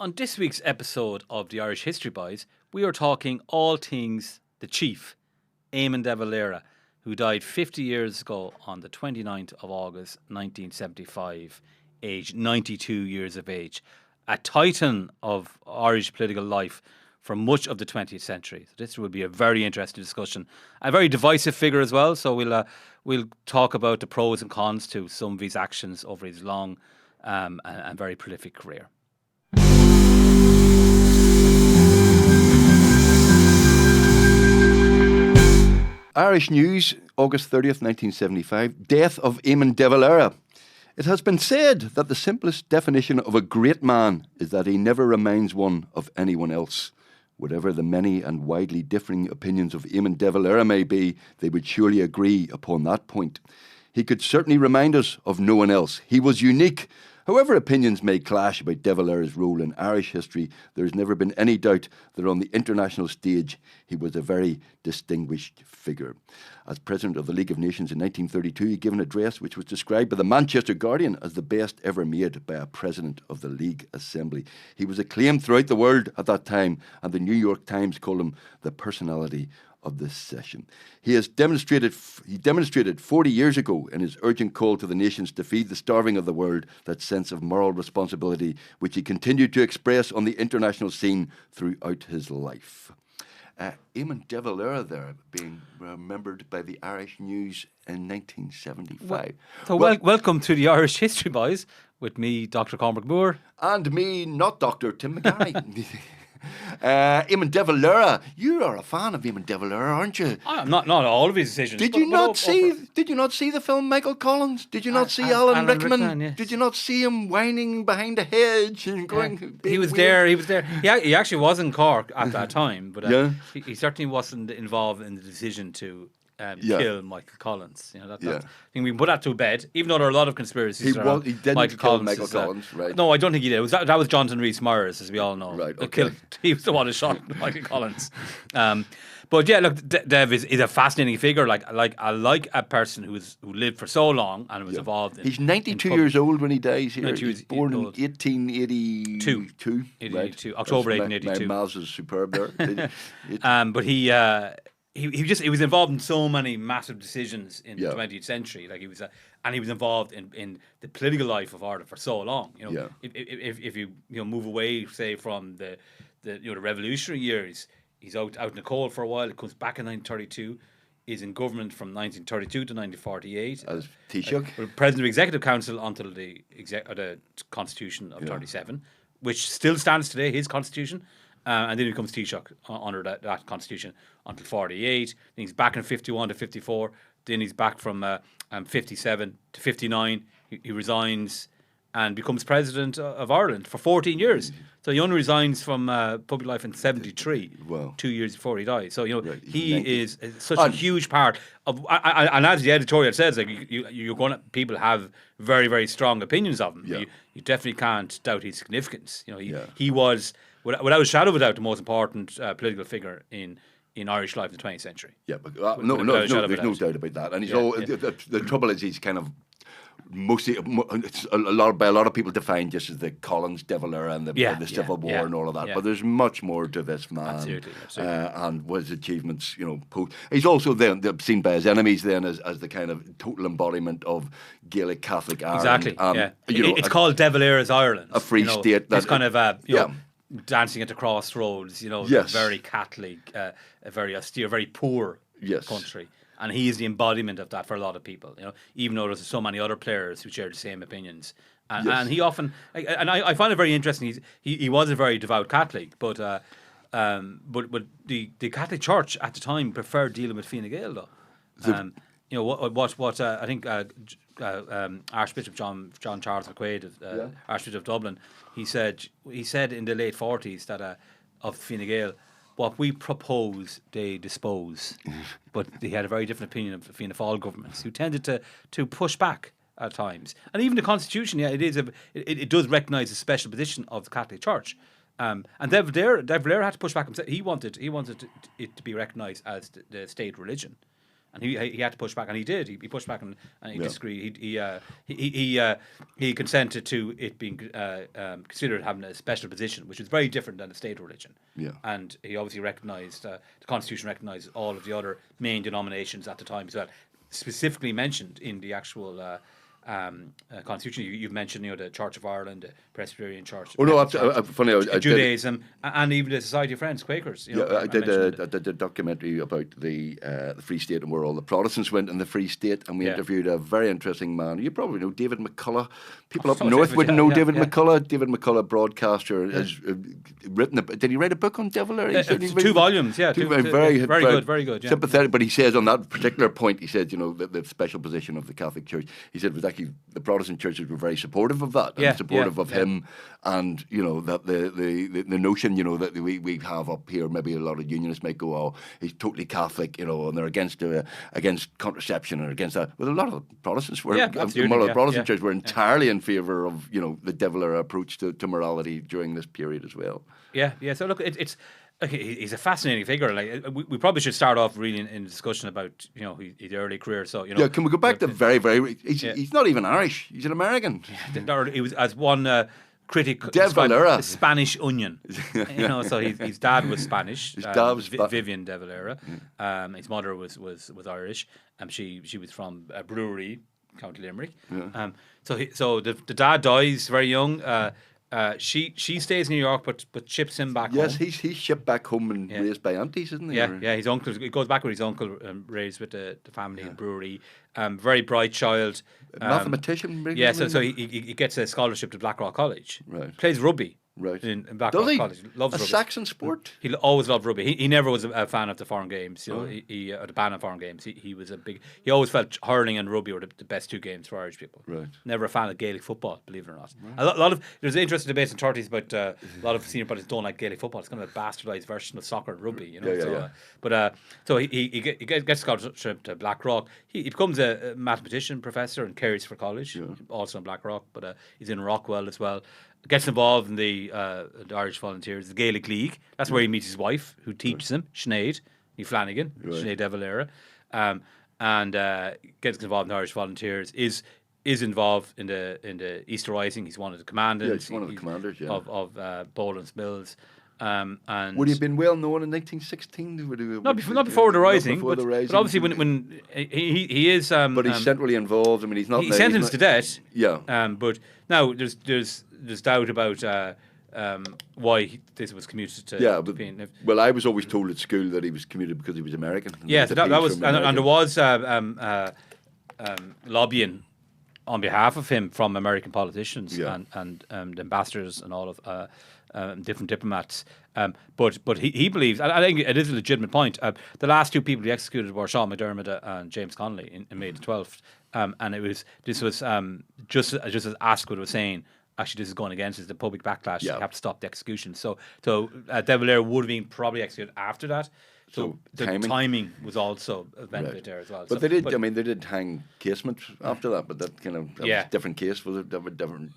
On this week's episode of the Irish History Boys, we are talking all things the chief, Éamon de Valera, who died 50 years ago on the 29th of August 1975, aged 92 years of age. A titan of Irish political life for much of the 20th century. So this will be a very interesting discussion. A very divisive figure as well, so we'll talk about the pros and cons to some of his actions over his long and very prolific career. Irish News, August 30th, 1975. Death of Éamon de Valera. It has been said that the simplest definition of a great man is that he never reminds one of anyone else. Whatever the many and widely differing opinions of Éamon de Valera may be, they would surely agree upon that point. He could certainly remind us of no one else. He was unique. However opinions may clash about de Valera's role in Irish history, there has never been any doubt that on the international stage he was a very distinguished figure. As President of the League of Nations in 1932, he gave an address which was described by the Manchester Guardian as the best ever made by a President of the League Assembly. He was acclaimed throughout the world at that time, and the New York Times called him the personality of this session. He demonstrated 40 years ago in his urgent call to the nations to feed the starving of the world that sense of moral responsibility which he continued to express on the international scene throughout his life. Éamon de Valera there being remembered by the Irish News in 1975. Welcome to the Irish History Boys with me, Dr. Cormac Moore. And me, not Dr. Tim McGarry. Éamon de Valera, you are a fan of Éamon de Valera, aren't you? I'm not all of his decisions. Did you not see the film Michael Collins? Did you not see Alan Rickman? Yes. Did you not see him whining behind a hedge and going? He was there. He actually was in Cork at that time, but he certainly wasn't involved in the decision to kill Michael Collins. I think we can put that to bed, even though there are a lot of conspiracies. He didn't kill Michael Collins, right? No, I don't think he did. That was Jonathan Rhys-Myers, as we all know. Right, okay. He was the one who shot Michael Collins. But yeah, look, Dev is a fascinating figure. I like a person who lived for so long and was involved. He's 92 years old when he dies here. He was born in 1882. 1882, right. October 1882. My maths is superb there. But he was involved in so many massive decisions in the 20th century. He was involved in the political life of Ireland for so long. If you move away, say, from the revolutionary years, he's out in the cold for a while. It comes back in 1932. Is in government from 1932 to 1948 as Taoiseach, President of Executive Council until the Constitution of 37, which still stands today. His Constitution. And then he becomes Taoiseach under that constitution until 48. Then he's back in 51 to 54. Then he's back from 57 to 59. He resigns and becomes president of Ireland for 14 years. So he only resigns from public life in 73, 2 years before he dies. So he is such a huge part of. And as the editorial says, people have very, very strong opinions of him. Yeah. You definitely can't doubt his significance. He was, without a shadow of a doubt, the most important political figure in Irish life in the 20th century. Yeah, but there's no doubt about that. And the trouble is he's kind of mostly a lot of people defined just as the Collins de Valera and the Civil War and all of that. Yeah. But there's much more to this man. Absolutely. And his achievements, he's also then seen by his enemies then as the kind of total embodiment of Gaelic Catholic Ireland. Exactly. It's called de Valera's Ireland. A free state. It's kind of dancing at the crossroads. Very Catholic, a very austere, very poor country. And he is the embodiment of that for a lot of people, even though there's so many other players who share the same opinions. And he often, and I find it very interesting, he was a very devout Catholic, but the Catholic Church at the time preferred dealing with Fine Gael, though. What I think Archbishop John Charles McQuaid, Archbishop of Dublin, he said in the late 40s that of Fine Gael, what we propose, they dispose. But they had a very different opinion of the Fianna Fáil governments, who tended to push back at times. And even the Constitution, it does recognise the special position of the Catholic Church. And De Valera had to push back himself. He wanted it to be recognised as the state religion. and he had to push back, and he did. He pushed back and he disagreed. He consented to it being considered having a special position, which was very different than a state religion. Yeah. And he obviously recognised the Constitution recognised all of the other main denominations at the time as well, specifically mentioned in the actual. Constitution. You've mentioned, the Church of Ireland, the Presbyterian Church. Oh no, funny. I Judaism, and even the Society of Friends, Quakers. I did a documentary about the Free State and where all the Protestants went in the Free State, and we interviewed a very interesting man. You probably know David McCullough. People up north wouldn't know David McCullough. David McCullough, broadcaster, has written. Did he write a book on De Valera? 2 volumes. Yeah, very good. Yeah. Sympathetic, but he says on that particular point, he said, the special position of the Catholic Church. He said was actually the Protestant churches were very supportive of that, and supportive of him, and that the notion that we have up here, maybe a lot of unionists might go, oh, he's totally Catholic, and they're against contraception or against that. Well, a lot of Protestants were, the Protestant churches were entirely in favour of the De Valera approach to morality during this period as well. Yeah. So look, it's. Okay, he's a fascinating figure. Like we probably should start off really in discussion about his early career. So can we go back to very? He's not even Irish. He's an American. He was, as one critic, De Valera, the Spanish onion. So his dad was Spanish. His dad was Vivian De Valera. His mother was Irish. She was from a brewery, County Limerick. Yeah. So the dad dies very young. She stays in New York, but ships him back home. Yes, he's shipped back home and raised by aunties, isn't he? Yeah. His uncle, he goes back with his uncle, raised with the family in brewery. Very bright child. Mathematician. So he gets a scholarship to Blackrock College. Right. Plays rugby. Right. In Blackrock College. Loves rugby. Saxon sport. He always loved rugby. He never was a fan of the foreign games. He or the ban of foreign games. He was he always felt hurling and rugby were the best 2 games for Irish people. Right. Never a fan of Gaelic football, believe it or not. Right. A lot of there's interesting debates in 30s about a lot of senior politics don't like Gaelic football. It's kind of a bastardized version of soccer and rugby. So he gets a scholarship to Blackrock. He becomes a mathematician professor in Carysford College, also in Blackrock, but he's in Rockwell as well. Gets involved in the Irish Volunteers, the Gaelic League. That's where he meets his wife, who teaches him, Sinead Flanagan, Sinead De Valera, and gets involved in the Irish Volunteers. Is involved in the Easter Rising. He's one of the commanders. Yeah, he's one of the commanders. Yeah. Of Boland's Mills. And would he have been well known in 1916? Not before the Rising, but obviously when he is. But he's centrally involved. I mean, he's not. He's sentenced to death. Yeah. But now there's doubt about why this was commuted to. Yeah, but I was always told at school that he was commuted because he was American. Yeah, so that was, and there was lobbying on behalf of him from American politicians and ambassadors and all of different diplomats. But he believes, and I think it is a legitimate point. The last 2 people he executed were Sean McDermott and James Connolly in May the 12th, and this was just as Asquith was saying. Actually, this is going against the public backlash. You have to stop the execution. So De Valera would have been probably executed after that. So the timing was also a benefit there as well. But they did. I mean, they did hang Casement after that. But that was a different case. Was it different?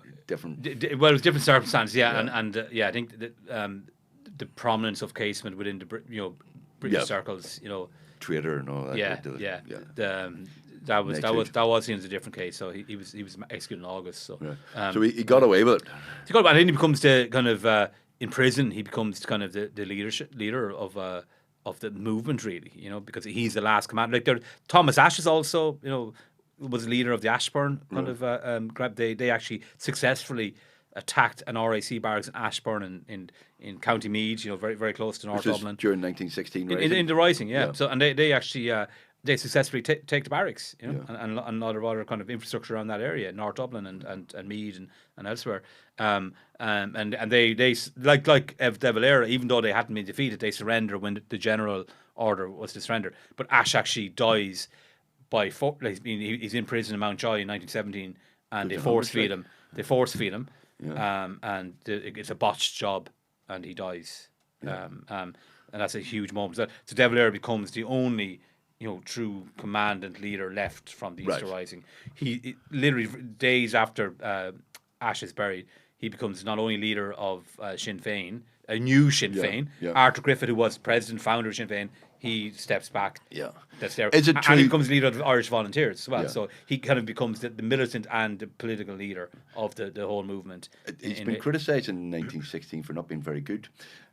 Well, it was different circumstances. Yeah, and I think that the prominence of Casement within the British circles. Traitor and all that. That was seen as a different case. So he was executed in August. So so he got away with it. And then he becomes the kind of in prison. He becomes kind of the leader of the movement, really. Because he's the last commander. Like Thomas Ashe also, was leader of the Ashbourne kind of grab. They actually successfully attacked an RAC barracks in Ashbourne in County Meath. Very very close to North Dublin during 1916. In the Rising, yeah. So and they actually. They successfully take the barracks, and a lot of other kind of infrastructure around that area, North Dublin and Meath and elsewhere. And they like De Valera, even though they hadn't been defeated, they surrender when the general order was to surrender. But Ashe actually dies he's in prison in Mountjoy in 1917, and they force feed him. And it's a botched job, and he dies. And that's a huge moment. So De Valera becomes the only true commandant leader left from the Easter Rising. He literally days after Ashe is buried, he becomes not only leader of Sinn Féin, a new Sinn Féin. Yeah. Arthur Griffith, who was president, founder of Sinn Féin, he steps back. Yeah. That's there. Is it And true? he becomes leader of the Irish Volunteers as well. Yeah. So he kind of becomes the militant and the political leader of the whole movement. He's been criticised in 1916 for not being very good.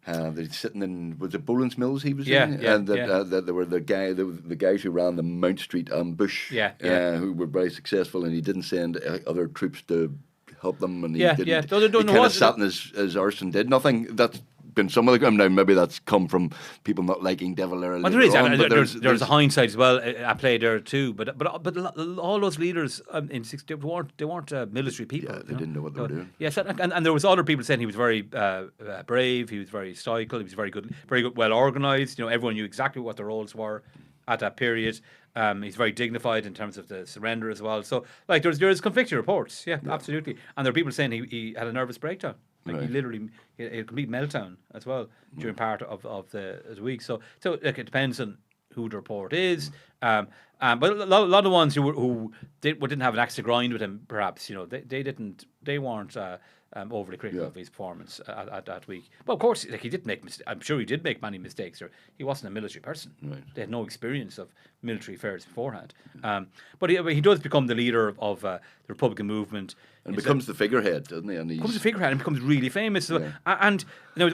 That he's sitting in, was it Boland's Mills he was in? And that there were the guys who ran the Mount Street ambush, who were very successful, and he didn't send other troops to help them, and he didn't. He kind of sat in his arse and did nothing. That's been some of the now. Maybe that's come from people not liking De Valera. Well, there is. There's a hindsight as well at play there too. But all those leaders in '60 they weren't military people. Yeah, they didn't know what they were doing. Yes, and there was other people saying he was very brave. He was very stoical. He was very good, well organised. Everyone knew exactly what their roles were at that period. He's very dignified in terms of the surrender as well. So, there's conflicting reports. Yeah, absolutely. And there are people saying he had a nervous breakdown. He literally had a complete meltdown as well during part of the week. So it depends on who the report is. But a lot of ones who didn't have an axe to grind with him, perhaps they weren't overly critical of his performance at that week. Well, of course, he did make mistakes. I'm sure he did make many mistakes. Or he wasn't a military person. Right. They had no experience of military affairs beforehand. But he does become the leader of the Republican movement. And becomes the figurehead, doesn't he? And becomes the figurehead and becomes really famous. Yeah. And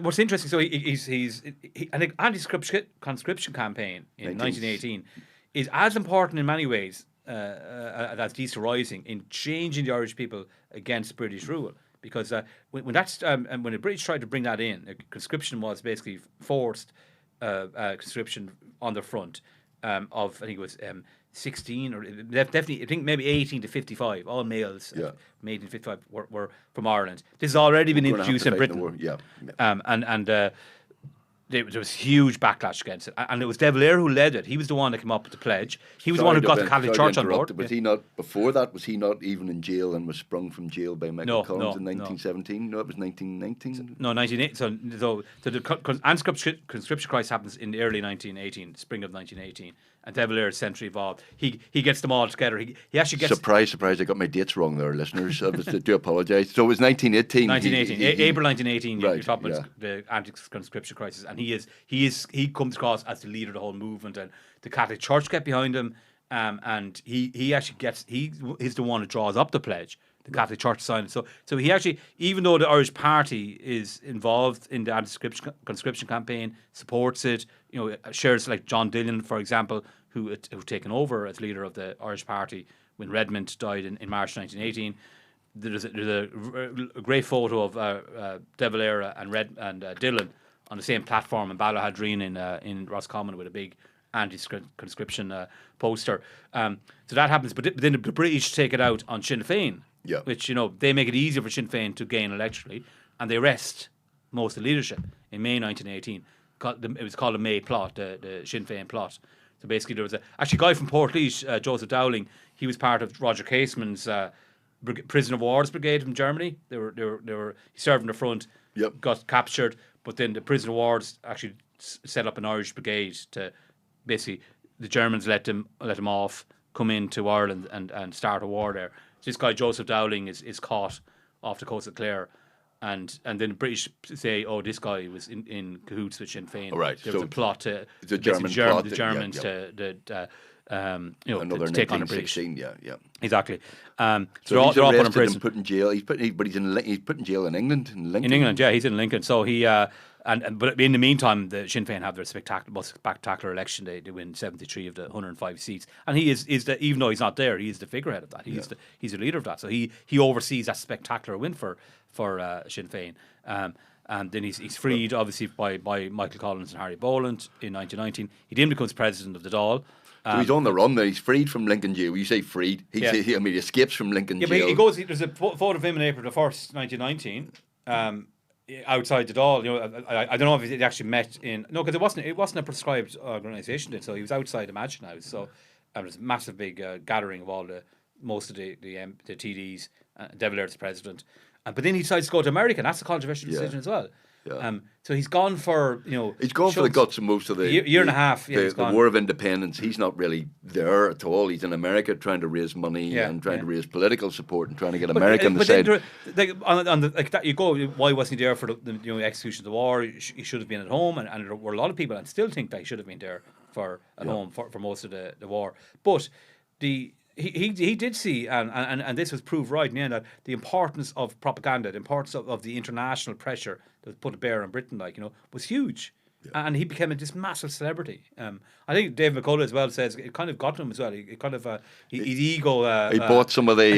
what's interesting, so he's an anti-conscription campaign in 1918 is as important in many ways as Easter Rising in changing the Irish people against British rule. Because when the British tried to bring that in, conscription was basically forced conscription on the front of, I think it was 16 or definitely, I think maybe 18 to 55, all males made in 55 were from Ireland. This has already been introduced in Britain. There was huge backlash against it, and it was De Valera who led it. He was the one that came up with the pledge. He was the one who got the Catholic Church on board. Was he not before that? Was he not even in jail and was sprung from jail by Michael Collins in 1917? No, it was 1919. No, 1918. So the conscription crisis happens in the early 1918, spring of 1918, and De Valera is centrally involved. He gets them all together. He actually gets surprise. I got my dates wrong there, listeners. I do apologise. So it was 1918. April 1918. Right, you're talking about the anti-conscription crisis, and he comes across as the leader of the whole movement, and the Catholic Church get behind him, and he actually he's the one who draws up the pledge. The Catholic Church signed it. So he actually, even though the Irish Party is involved in the anti-conscription campaign, supports it, shares like John Dillon, for example, who taken over as leader of the Irish Party when Redmond died in March 1918. There's a great photo of De Valera and Dillon on the same platform in Ballahadreen in Roscommon with a big anti-conscription poster. So that happens, but then the British take it out on Sinn Féin, which they make it easier for Sinn Féin to gain electorally, and they arrest most of the leadership in May 1918. It was called a May plot, the Sinn Féin plot. So basically, there was a guy from Portlaoise, Joseph Dowling. He was part of Roger Caseman's prisoner of wars brigade from Germany. He served in the front, got captured, but then the prisoner of wars actually set up an Irish brigade to basically the Germans let them off, come into Ireland and start a war there. So this guy Joseph Dowling is caught off the coast of Clare. And then the British say, this guy was in cahoots with Sinn Féin. Right. There was a plot to the Germans to take on the British. Yeah. Exactly. So they're all put in prison. Put in jail. He's put in jail in England. In Lincoln. In England, yeah, he's in Lincoln. So he but in the meantime, the Sinn Féin have their spectacular election. They win 73 of the 105 seats, and he is even though he's not there, he is the figurehead of that. He's the leader of that. So he oversees that spectacular win for Sinn Féin. And then he's freed, obviously, by Michael Collins and Harry Boland in 1919. He then becomes president of the Dáil. So he's on the run now. He's freed from Lincoln jail. You say freed. He escapes from Lincoln jail. Yeah, but he goes. There's a photo of him in April the 1st, 1919. Outside the Dáil, I don't know if he actually met in because it wasn't a prescribed organisation, so he was outside the Mansion House. So there was a massive big gathering of most of the TDs. De Valera's president, but then he decides to go to America. And that's a controversial decision as well. Yeah. So he's gone for, He's gone for the guts of most of the year and a half. Yeah, the War of Independence. He's not really there at all. He's in America trying to raise money and trying to raise political support and trying to get America on the side. You go, why wasn't he there for the execution of the war? He should have been at home, and there were a lot of people that still think that he should have been there at home for most of the war. But he did see, and this was proved right in the end, that the importance of propaganda, the importance of the international pressure that was put to bear on Britain, was huge. Yeah. And he became this massive celebrity. I think Dave McCullough as well says it kind of got to him as well. He kind of his ego. He bought some of the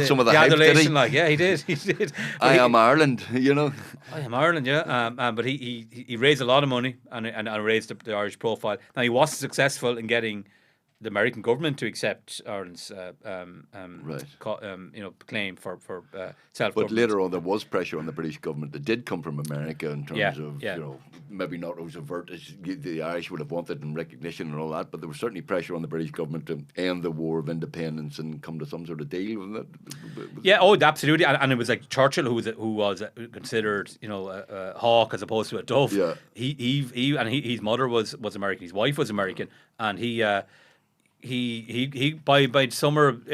some of the hype, adulation, he did. He did. I am Ireland, I am Ireland, yeah. But he raised a lot of money and raised the Irish profile. Now he wasn't successful in getting the American government to accept Ireland's claim for self-government. But later on, there was pressure on the British government that did come from America in terms of maybe not as overt as the Irish would have wanted in recognition and all that. But there was certainly pressure on the British government to end the War of Independence and come to some sort of deal with that. Yeah, absolutely. And it was like Churchill who was considered a hawk as opposed to a dove. Yeah. His mother was American. His wife was American, and he by early summer of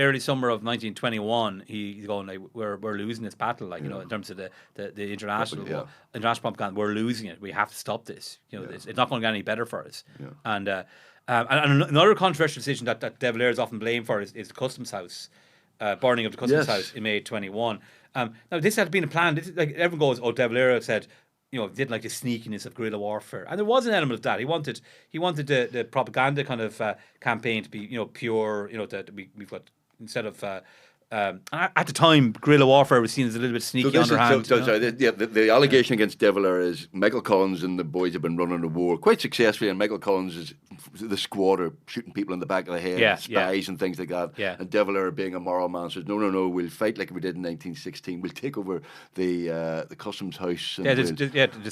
1921, he's going like we're losing this battle, in terms of the international international propaganda. We're losing it. We have to stop this. It's not going to get any better for us. Yeah. And another controversial decision that De Valera is often blamed for is the Customs House, burning of the Customs House in May 21. Now this had been a plan. Everyone goes, De Valera said, didn't like the sneakiness of guerrilla warfare, and there was an element of that. He wanted the propaganda kind of campaign to be pure. That we've got instead of. At the time, guerrilla warfare was seen as a little bit sneaky, underhand. The allegation against De Valera is Michael Collins and the boys have been running the war quite successfully, and Michael Collins is the squad are shooting people in the back of the head, spies and things like that. Yeah. And De Valera, being a moral man, says, no, we'll fight like we did in 1916. We'll take over the Customs House. And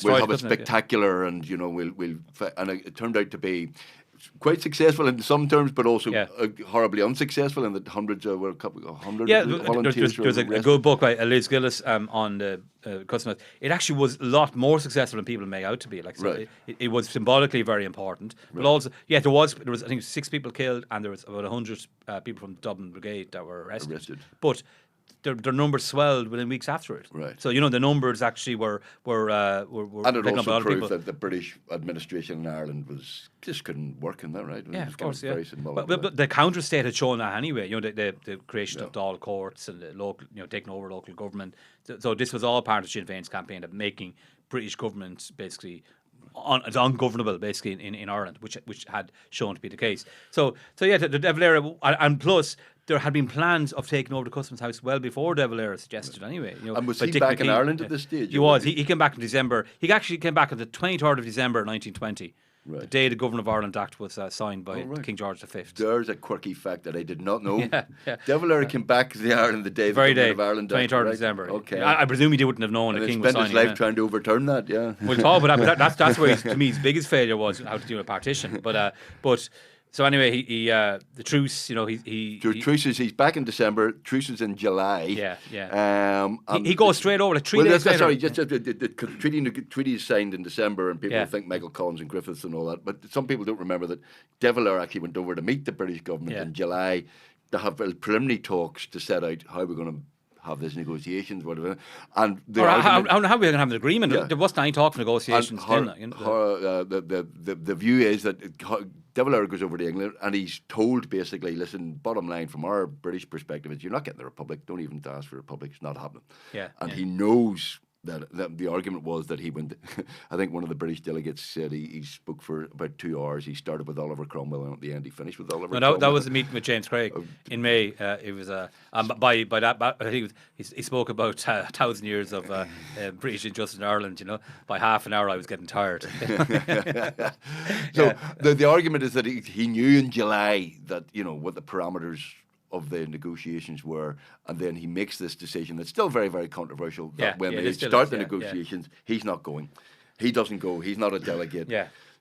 we'll have a spectacular, and we'll fight. And it turned out to be quite successful in some terms, but also horribly unsuccessful in that hundreds were a couple of hundred volunteers. There's a good book by Liz Gillis on the Customs House. It actually was a lot more successful than people make out to be. It was symbolically very important, but also there was I think 6 people killed, and there was about 100 people from the Dublin Brigade that were arrested. But their numbers swelled within weeks after it. Right. So the numbers actually were and it also proved that the British administration in Ireland just couldn't work in that, right? Yeah, of course. Yeah. But the counter state had shown that anyway. The creation of Dáil courts and the local, taking over local government. So this was all part of Sinn Féin's campaign of making British government basically ungovernable, basically in Ireland, which had shown to be the case. So the De Valera, and plus there had been plans of taking over the Customs House well before De Valera suggested anyway. And was he back in Ireland at this stage? He was. He came back in December. He actually came back on the 23rd of December 1920. Right. The day the Governor of Ireland Act was signed by King George V. There's a quirky fact that I did not know. De Valera came back to Ireland the day the Governor of Ireland Act. 23rd of December. Okay. I presume he wouldn't have known the King was signing. Spent his life trying to overturn that, We'll talk about that, but that's where to me his biggest failure was how to do a partition. But so anyway, the truce, truce is he's back in December. Truce is in July. Yeah. He goes straight over 3 days later. Sorry, the treaty is signed in December, and people think Michael Collins and Griffiths and all that. But some people don't remember that De Valera actually went over to meet the British government in July to have preliminary talks to set out how we're going to have these negotiations, whatever. And how are we going to have an agreement? Yeah. There wasn't any talk of negotiations. The view is that De Valera goes over to England and he's told basically, listen, bottom line from our British perspective is you're not getting the Republic. Don't even ask for a Republic. It's not happening. He knows that the argument was that he went. I think one of the British delegates said he spoke for about 2 hours. He started with Oliver Cromwell, and at the end he finished with Oliver. No, that was a meeting with James Craig in May. It was by that I think he spoke about 1,000 years of British injustice in Ireland. By half an hour I was getting tired. So the argument is that he knew in July that what the parameters of the negotiations were, and then he makes this decision that's still very, very controversial, that when they start the negotiations, he's not going. He doesn't go. He's not a delegate.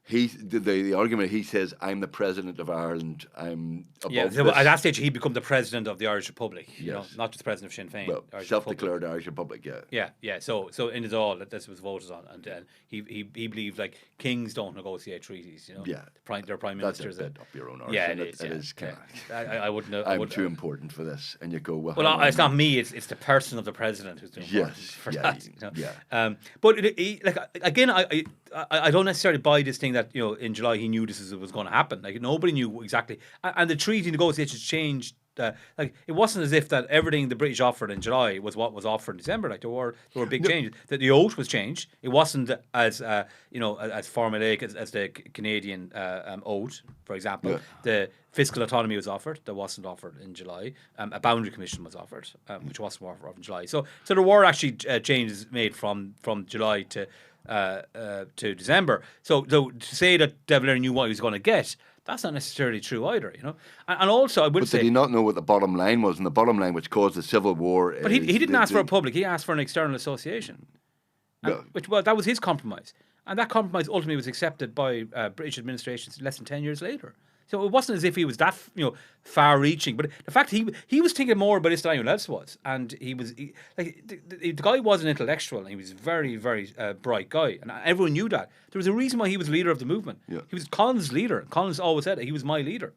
the argument. He says, "I'm the president of Ireland. I'm above Yeah, so this." at that stage, he'd become the president of the Irish Republic. You know, Yes. not just president of Sinn Féin. Well, Irish self-declared Irish Republic. Yeah. Yeah, yeah. So in his all, this was voted on, and he believed like kings don't negotiate treaties. You know, Yeah. Their prime That's ministers. a bit up your own arse. Yeah, and it is. It Yeah, is kind yeah. of. I wouldn't. I'm too important for this, and you go, well. Well, it's not me. It's the person of the president who's doing important for that. You know? Yeah. But like again, I don't necessarily buy this thing that in July he knew this was going to happen. Like nobody knew exactly, and the treaty negotiations changed. Like it wasn't as if that everything the British offered in July was what was offered in December. Like there were big changes. That the oath was changed. It wasn't as as formulaic as the Canadian oath, for example. Yeah. The fiscal autonomy was offered. That wasn't offered in July. A boundary commission was offered, which wasn't offered in July. So there were actually changes made from July to December. So to say that De Valera knew what he was going to get, that's not necessarily true either, And also, I would say, did he not know what the bottom line was? And the bottom line, which caused the civil war. But he didn't ask for a public. He asked for an external association, that was his compromise, and that compromise ultimately was accepted by British administrations less than 10 years later. So it wasn't as if he was that far-reaching, but the fact he was thinking more about this than anyone else was, and the guy was an intellectual, and he was a very, very bright guy, and everyone knew that. There was a reason why he was the leader of the movement. Yeah. He was Collins' leader. Collins always said it. He was my leader.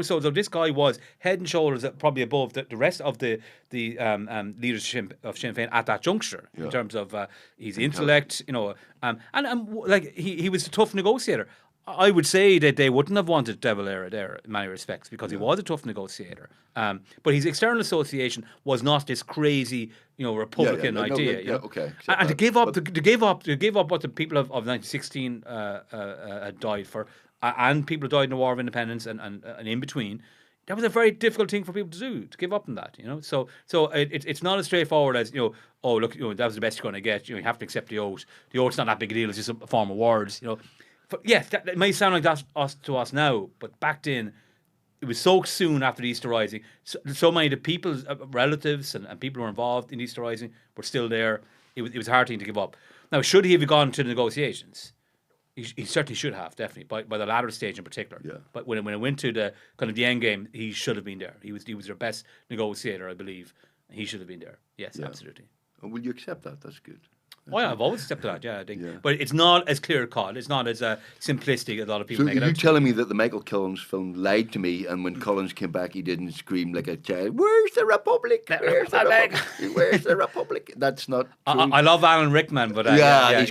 So this guy was head and shoulders probably above the rest of the leadership of Sinn Féin at that juncture in terms of his intellect, like he was a tough negotiator. I would say that they wouldn't have wanted De Valera there in many respects because he was a tough negotiator. But his external association was not this crazy, Republican idea. Okay. And to give up what the people of 1916 had died for, and people died in the War of Independence and in between. That was a very difficult thing for people to do, to give up on that, So it's not as straightforward as, oh, look, that was the best you're going to get. You have to accept the oath. The oath's not that big a deal. It's just a form of words, But yes, it may sound like that to us now, but back then, it was so soon after the Easter Rising. So many of the people's relatives and people who were involved in Easter Rising were still there. It was a hard thing to give up. Now, should he have gone to the negotiations? He certainly should have, definitely, by the latter stage in particular. Yeah. But when it went to the kind of the end game, he should have been there. He was their best negotiator, I believe. He should have been there. Yes, absolutely. And will you accept that? That's good. Oh yeah, I've always accepted that. Yeah, I think, Yeah. but it's not as clear cut. It's not as simplistic as a lot of people So make it you out. telling me that the Michael Collins film lied to me, and when Collins came back, he didn't scream like a child, "Where's the Republic? Where's the Republic? Where's the Republic?" That's not true. I love Alan Rickman, but he's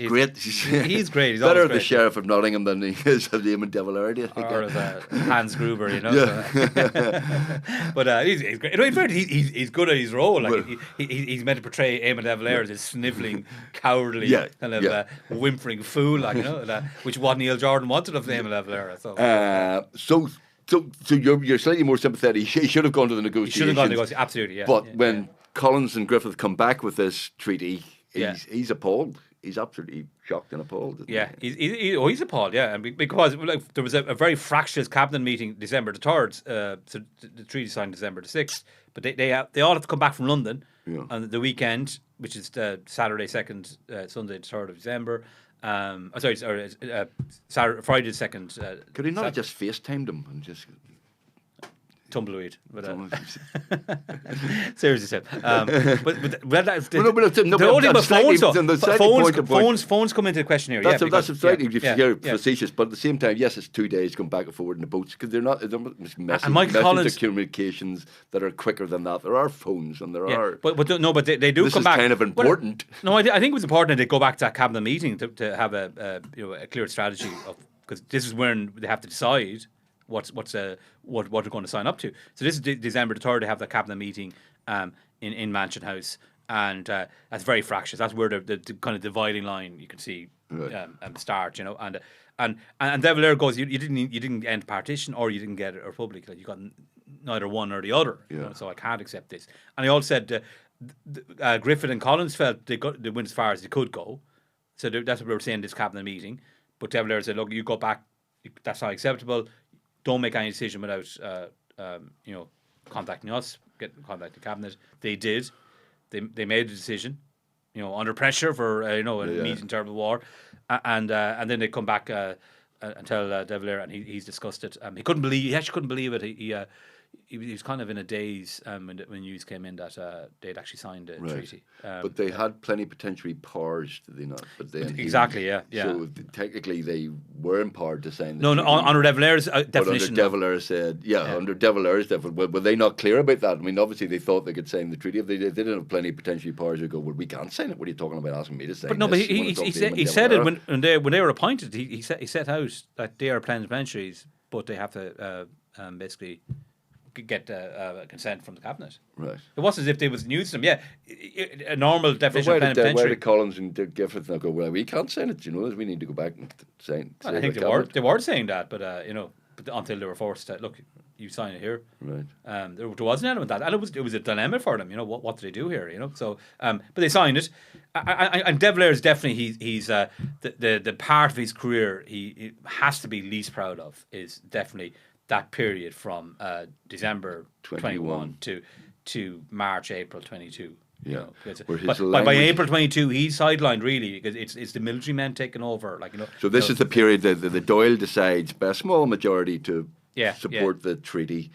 great. He's great. He's better always as the great. sheriff of Nottingham than he is of the Éamon de Valera, do you think? Or as Hans Gruber, Yeah. But he's great. In fact, he's good at his role. Like he's meant to portray Éamon de Valera as this snivelling, cowardly, kind of whimpering fool, which what Neil Jordan wanted of Éamon de Valera. So you're slightly more sympathetic. He should have gone to the negotiations. He should have gone to negotiations, absolutely. Yeah. But when Collins and Griffith come back with this treaty, he's appalled. He's absolutely shocked and appalled. Yeah, he's appalled. Yeah, and because there was a very fractious cabinet meeting December the 3rd. So the treaty signed December the 6th, but they all have to come back from London on the weekend, which is Saturday 2nd, Sunday the 3rd of December. Friday the 2nd. Could he not have just FaceTimed him and just tumbleweed? But, seriously, Seb. Phones come into the question here. That's slightly facetious, but at the same time, yes, it's 2 days going back and forward in the boats because they're not messenger communications that are quicker than that. There are phones and there are. But they do come back. This is kind of important. I think it was important that they go back to that cabinet meeting to have a clear strategy because this is when they have to decide what they're going to sign up to. So this is December the 3rd. They have the cabinet meeting in Mansion House, and that's very fractious. That's where the kind of dividing line you can see start. And De Valera goes, you didn't end partition or you didn't get a republic. Like you got neither one or the other. So I can't accept this. And he also said Griffith and Collins felt they went as far as they could go. So that's what we were saying in this cabinet meeting. But De Valera said, look, you go back. That's not acceptable. Don't make any decision without, contacting us, contacting the cabinet. They did. They made a decision, under pressure for a meeting terrible war, and then they come back De Valera, and he's discussed it. He actually couldn't believe it. He was kind of in a daze when news came in that they'd actually signed the treaty. But they had plenipotentiary powers, did they not? But then exactly, yeah. So technically, they were empowered to sign the no, treaty. No, under De Valera's definition. But under De Valera said, under De Valera's definition, were they not clear about that? I mean, obviously they thought they could sign the treaty. If they didn't have plenipotentiary powers, they'd go, well, we can't sign it. What are you talking about asking me to sign? But no, this? but he said it when they were appointed. He set out that they are plenipotentiaries, but they have to basically get consent from the cabinet. Right. It wasn't as if they was news to them. Yeah, a normal definition of Where plenipotentiary. did Collins and Gifford now go, well, we can't sign it, we need to go back and sign I think they were saying that, but but until they were forced to look, you sign it here. Right. There was an element of that, and it was a dilemma for them. What do they do here? So but they signed it. And De Valera is definitely he's the part of his career he has to be least proud of is definitely that period from December 21 to March, April 22. Yeah. By April 22, he's sidelined really because it's the military men taking over. So this is the period that the Dáil decides by a small majority to support the treaty.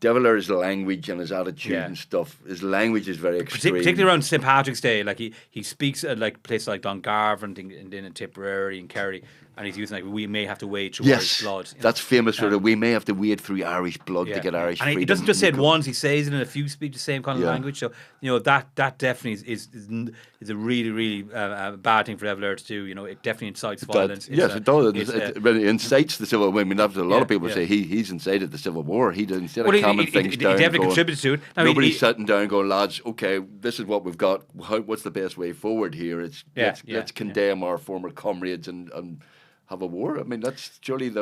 De Valera's language and his attitude and stuff. His language is very extreme. Particularly around St. Patrick's Day, he speaks at places like Dungarvan and then in Tipperary and Kerry, and he's using we may have to wade through Irish blood. That's famous. We may have to wade through Irish blood to get Irish freedom. And he doesn't just say it once; he says it in a few speeches, the same kind of language. So that definitely is a really really bad thing for De Valera to do. It definitely incites violence. It does. It really incites the civil war. I mean, that's a lot of people say he's incited the civil war. He didn't instead of calming things down. He definitely contributed to it. Nobody's sitting down going, lads, okay, this is what we've got. What's the best way forward here? Let's condemn our former comrades and have a war. I mean, there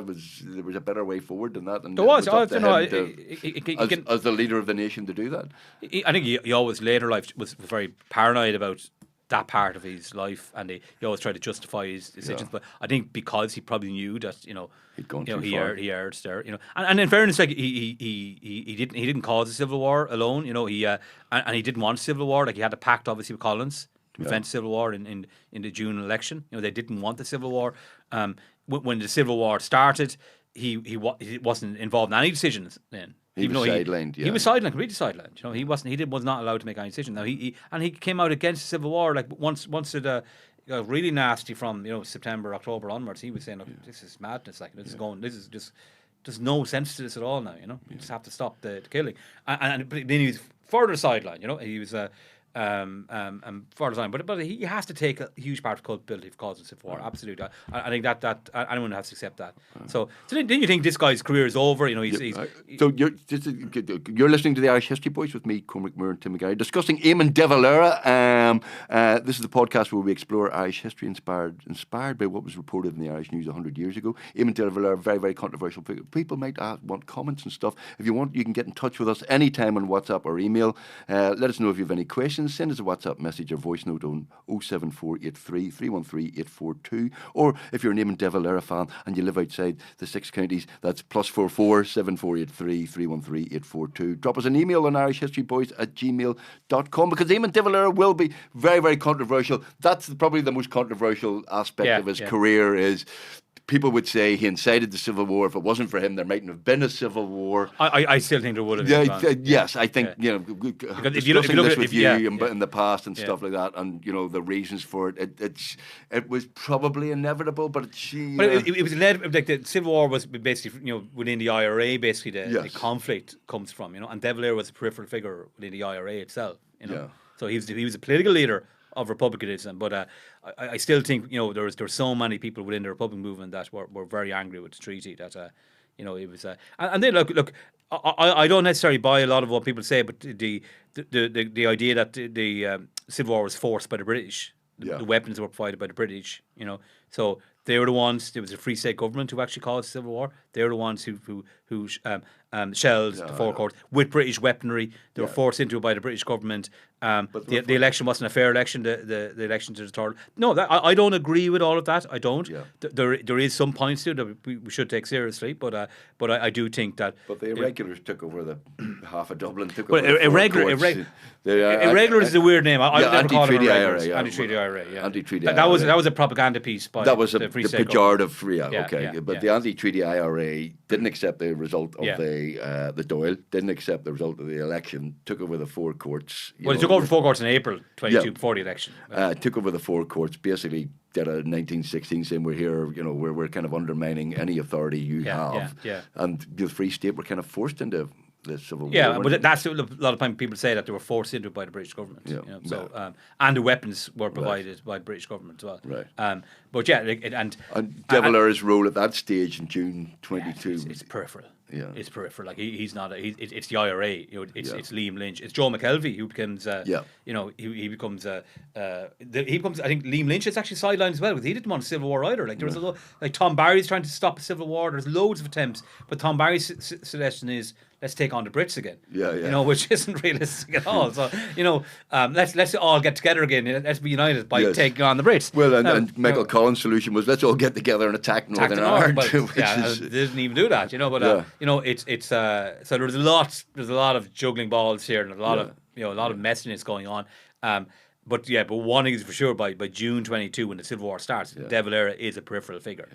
was a better way forward than that. And there was. As the leader of the nation to do that. I think he always later life was very paranoid about that part of his life, and he always tried to justify his decisions. But I think because he probably knew that he'd gone too far. He erred there. And in fairness, he didn't cause the civil war alone. And he didn't want a civil war. He had a pact obviously with Collins to prevent civil war in the June election. They didn't want the civil war. When the civil war started, he wasn't involved in any decisions then. He was sidelined. He was sidelined, completely sidelined. He was not allowed to make any decision. Now he came out against the civil war once it got really nasty from September, October onwards. He was saying, "Look, this is madness. This is just there's no sense to this at all now. You just have to stop the killing." And then he was further sidelined. He was further sidelined, but he has to take a huge part of culpability for causing civil war. Absolutely, I think that anyone has to accept that. So then you think this guy's career is over? So you're listening to the Irish History Boys with me, Cormac Moore and Tim McGarry, discussing Éamon de Valera. This is the podcast where we explore Irish history inspired by what was reported in the Irish News 100 years ago. Éamon de Valera, very, very controversial figure. People might want comments and stuff. If you want, you can get in touch with us anytime on WhatsApp or email. Let us know if you have any questions. Send us a WhatsApp message or voice note on 07483 313 842. Or if you're an Éamon de Valera fan and you live outside the 6 counties, that's +44 7483 313 842. Drop us an email on irishhistoryboys@gmail.com because Éamon de Valera will be very, very controversial. That's probably the most controversial aspect of his career is people would say he incited the civil war. If it wasn't for him, there mightn't have been a civil war. I still think there would have been. Yes, I think if you look at this with you in the past and stuff like that, and the reasons for it, it was probably inevitable. But it was inevitable. Like the civil war was basically within the IRA. Basically, the conflict comes from and De Valera was a peripheral figure within the IRA itself. So he was a political leader of republicanism, but I still think there were so many people within the Republican movement that were very angry with the treaty that it was and then look I don't necessarily buy a lot of what people say, but the idea that the Civil War was forced by the British, the weapons were provided by the British, so they were the ones. There was a Free State government who actually caused the Civil War. They were the ones who shelled the forecourt with British weaponry. They were forced into it by the British government. But the election wasn't a fair election. The election to the third. No, I don't agree with all of that. I don't. Yeah. There is some points to it that we should take seriously, but I do think that. But the irregulars took over the half of Dublin. Irregular is a weird name. I never call it Anti-treaty IRA. Anti-treaty IRA. Anti-treaty IRA. That was a propaganda piece by that was the Free the State pejorative, Yeah, okay. yeah, But yeah. the anti-treaty IRA didn't accept the result of Yeah. the Doyle, didn't accept the result of the election, took over the four courts. Well, he took over 4 courts in April 22 before the election. Took over the four courts, basically did a 1916 saying we're here, we're kind of undermining any authority you have. Yeah. And the Free State were kind of forced into the Civil War. Yeah, but that's a lot of time people say that they were forced into it by the British government. And the weapons were provided by the British government as well. Right. But yeah, and De Valera's role at that stage in June 22. It's peripheral. Yeah, it's peripheral. Like he's not. It's the IRA. It's Liam Lynch. It's Joe McKelvey who becomes. He becomes. He becomes. I think Liam Lynch is actually sidelined as well because he didn't want a civil war either. Like there was a lot. Like Tom Barry's trying to stop a civil war. There's loads of attempts, but Tom Barry's suggestion is let's take on the Brits again. Which isn't realistic at all. So let's all get together again. Let's be united by taking on the Brits. Well, and Michael Collins' solution was let's all get together and attack Northern Ireland. They didn't even do that. It's so there's a lot of juggling balls here and a lot of messiness going on. But one thing is for sure, by June 22, when the Civil War starts, De Valera is a peripheral figure.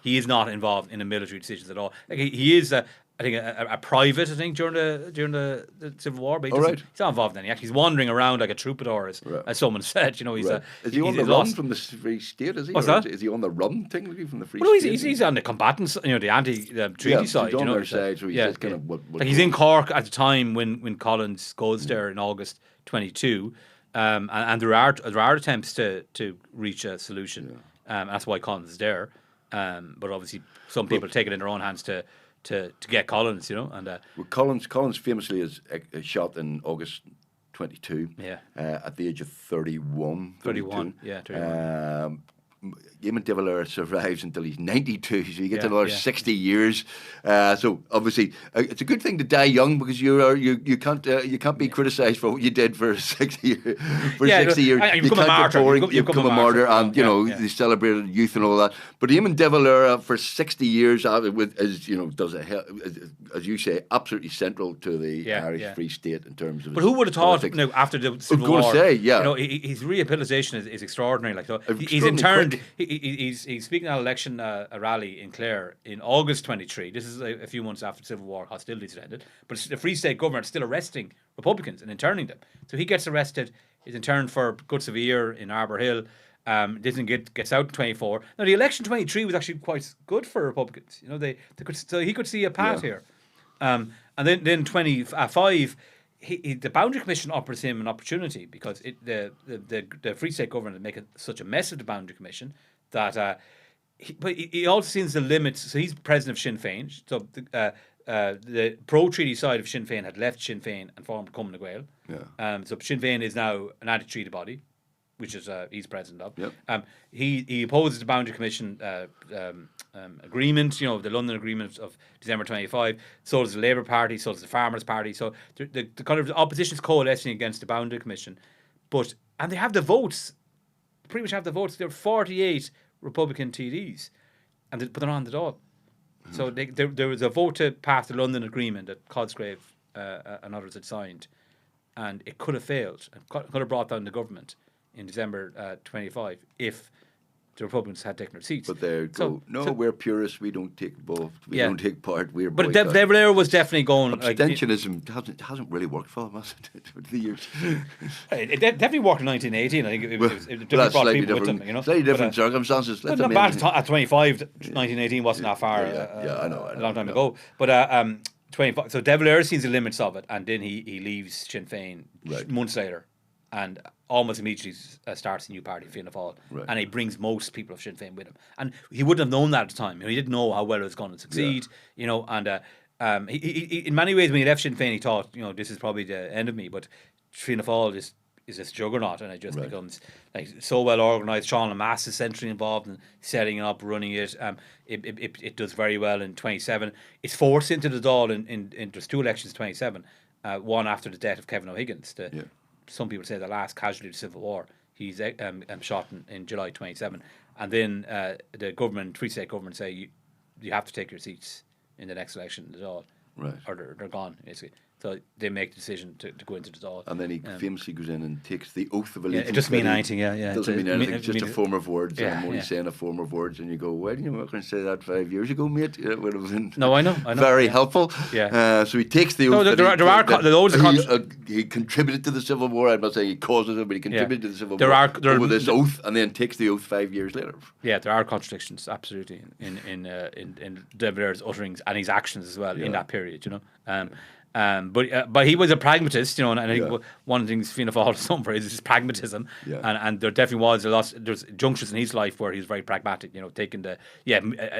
He is not involved in the military decisions at all. Like he is I think a private. I think during the Civil War, but he's not involved in any. He's wandering around like a troubadour, as someone said. He's is he on the run from the Free State? Is he? What's that? Is he on the run technically from the Free State? State? He's on the combatants, the anti-treaty side. He's on their side. So he's kind of like he's in Cork at the time when Collins goes there in August 22, and there are attempts to reach a solution. That's why Collins is there. But obviously, some people take it in their own hands to get Collins, and Collins famously is shot in August 22. At the age of 31. 31. 31. Éamon de Valera survives until he's 92, so he gets another 60 years. So obviously, it's a good thing to die young because you can't be criticised for what you did for 60 years. For 60 years, you become a martyr. You become a martyr, and they celebrated youth and all that. But Éamon de Valera for 60 years, does as you say, absolutely central to the Irish Free State in terms of. But who would have thought after the Civil War? His rehabilitation is extraordinary. Like he's interned. He's speaking at an election a rally in Clare in August 23. This is a few months after the Civil War hostilities had ended. But the Free State government is still arresting Republicans and interning them. So he gets arrested. He's interned for guts of a year in Arbor Hill. Gets out in 24. Now the election 23 was actually quite good for Republicans. He could see a path here. And then 25. The Boundary Commission offers him an opportunity because the Free State government had made such a mess of the Boundary Commission that but he also sees the limits. So he's president of Sinn Féin. So the pro-treaty side of Sinn Féin had left Sinn Féin and formed Cumann na Gael. So Sinn Féin is now an anti-treaty body, which is he's president of. He opposes the Boundary Commission agreement, the London Agreement of December 25. So does the Labour Party, so does the Farmers Party. So the kind of opposition is coalescing against the Boundary Commission. And they have the votes, pretty much have the votes. There are 48 Republican TDs, but they're not on the dole. So there was a vote to pass the London Agreement that Cosgrave and others had signed, and it could have failed. It could have brought down the government in December 25 if the Republicans had taken their seats. But we're purists. We don't take both. We don't take part. But De Valera was definitely going. Abstentionism hasn't really worked for them, has it? Over the years. It definitely worked in 1918. I think it brought people with them. Slightly different circumstances. But not bad at 25. 1918 wasn't that far. I know. A long time ago. But 25. So De Valera sees the limits of it, and then he leaves Sinn Féin months later, and almost immediately starts a new party, Fianna Fáil, and he brings most people of Sinn Féin with him. And he wouldn't have known that at the time. He didn't know how well it was going to succeed. And he in many ways when he left Sinn Féin, he thought, this is probably the end of me. But Fianna Fáil is this juggernaut, and it just becomes so well organised. Sean Lamass is centrally involved in setting it up, running it. It does very well in 27. It's forced into the Dáil in there's two elections in 27. One after the death of Kevin O'Higgins. Some people say the last casualty of the Civil War. He's shot in July 27. And then the government, Free State government, say you have to take your seats in the next election at all. Or they're gone, basically. So they make the decision to go into the Dáil. And then he famously goes in and takes the oath of allegiance. It doesn't mean anything, It doesn't mean anything, it's just a form of words. Yeah, I'm only saying a form of words, and you go, why didn't you not going to say that 5 years ago, mate? It would have been I know. very helpful. Yeah. So he takes the oath. There are loads of he contributed to the Civil War. I'm not saying he caused it, but he contributed to the Civil War with this oath, and then takes the oath 5 years later. Yeah, there are contradictions, absolutely, in De Valera's utterings and his actions as well in that period, but he was a pragmatist, and I think one of the things Fianna Fáil is known for is his pragmatism, and there definitely was there's junctures in his life where he was very pragmatic, taking a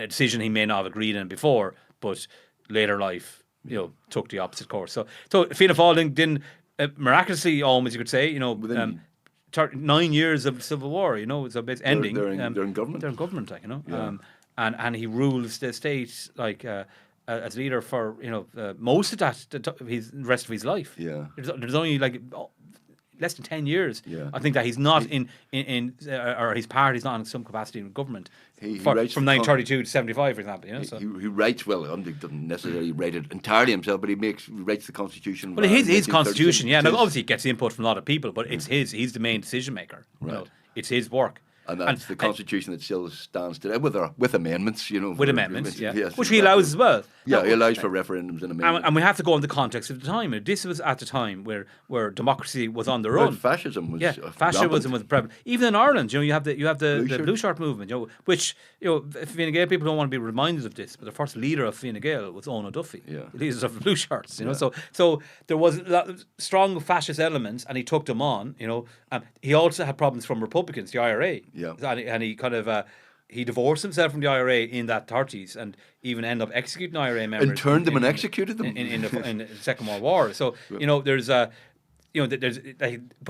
decision he may not have agreed in before, but later life, took the opposite course. So Fianna Fáil didn't miraculously, almost you could say, 9 years of civil war, so it's ending. They're in government. They're in government, and he rules the state like. As leader for most of the rest of his life. Yeah, there's only like less than 10 years. Yeah. I think that he's not or his party's not in some capacity in government. He from writes 1932 to 75, for example. So. He writes he doesn't necessarily write it entirely himself, but he writes the Constitution. Well, his Constitution, Now, obviously, he gets input from a lot of people, but it's he's the main decision maker. Right. It's his work. And that's the Constitution that still stands today, with amendments, With amendments, yes, which he allows as well. Yeah, he allows for referendums and amendments. And we have to go in the context of the time. This was at the time where democracy was on the run. Fascism was fascism was prevalent. Even in Ireland, you have the Blue Shirt movement, which Fine Gael people don't want to be reminded of this, but the first leader of Fine Gael was Eamon Duffy, leaders of the Blue Shirts. So there was strong fascist elements, and he took them on. He also had problems from Republicans, the IRA. Yeah. And he kind of he divorced himself from the IRA in that 30s, and even ended up executing IRA members and turned them and executed them in the Second World War. So there's but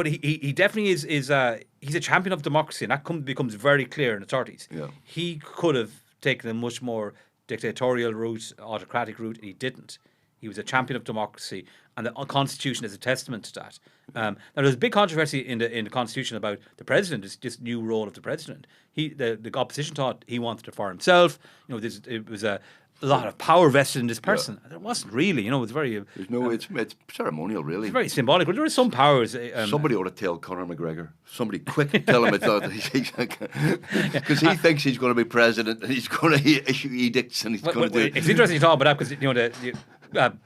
he definitely is he's a champion of democracy, and that becomes very clear in the 30s. Yeah. He could have taken a much more dictatorial route, autocratic route. He didn't. He was a champion of democracy, and the Constitution is a testament to that. Now, there's a big controversy in the Constitution about the president, this new role of the president. The opposition thought he wanted it for himself. It was a lot of power vested in this person. There wasn't really. It was very. It's ceremonial, really. It's very symbolic, but there are some powers. Somebody ought to tell Conor McGregor. Somebody quick tell him because he thinks he's going to be president and he's going to issue edicts and he's going to do. It's interesting to talk about that because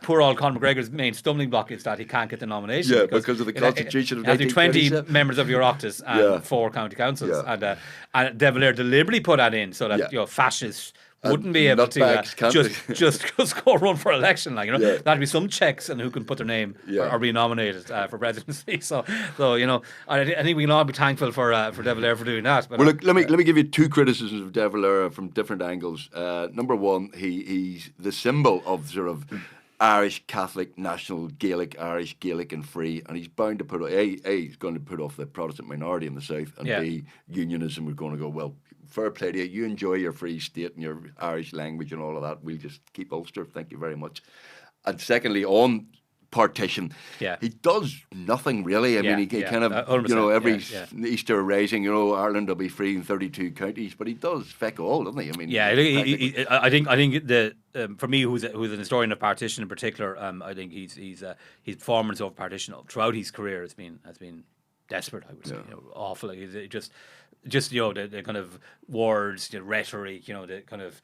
poor old Conor McGregor's main stumbling block is that he can't get the nomination. Yeah, because of the Constitution of 1920 members of your Oireachtas and 4 county councils, and De Valera deliberately put that in so that fascists wouldn't be able to just go run for election. That'd be some checks on who can put their name or be nominated for presidency. So I think we can all be thankful for De Valera for doing that. But well, look, let me give you 2 criticisms of De Valera from different angles. Number one, he's the symbol of sort of Irish Catholic, national Gaelic, Irish Gaelic and free, and he's bound to put he's going to put off the Protestant minority in the south, and B, unionism. We're going to go, well, fair play to you. You enjoy your free state and your Irish language and all of that. We'll just keep Ulster. Thank you very much. And secondly, on partition, he does nothing really. I mean, he kind of, every Easter Rising, Ireland will be free in 32 counties, but he does feck all, doesn't he? I mean, I think the for me, who's an historian of partition in particular, I think his performance of partition throughout his career has been desperate. I would say, awful. Just the kind of words, the rhetoric, the kind of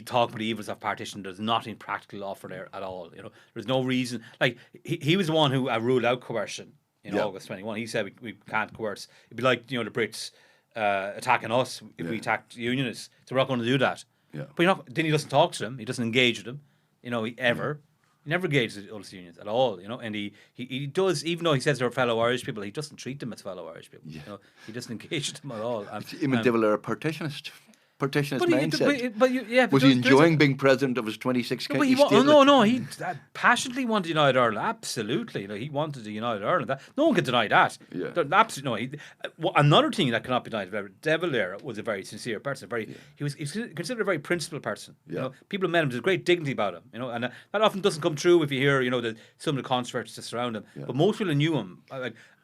talk about the evils of partition. There's nothing practical offered there at all. There's no reason. Like he was the one who ruled out coercion in August 21. He said we can't coerce. It'd be like the Brits attacking us if we attacked unionists. So we're not going to do that. Yeah. But then he doesn't talk to them. He doesn't engage with them. He never engages with Ulster unions at all, and he does, even though he says they're fellow Irish people, he doesn't treat them as fellow Irish people. Yeah. He doesn't engage with them at all. Eamon de Valera, partitionist mindset. But was he enjoying being president of his 26 county state? No, he passionately wanted to unite Ireland. Absolutely, he wanted to unite Ireland. No one can deny that. Yeah. Absolutely no. Another thing that cannot be denied: De Valera was a very sincere person. He was considered a very principled person. Yeah. People met him. There's great dignity about him. And that often doesn't come true if you hear some of the controversies that surround him. Yeah. But most people who knew him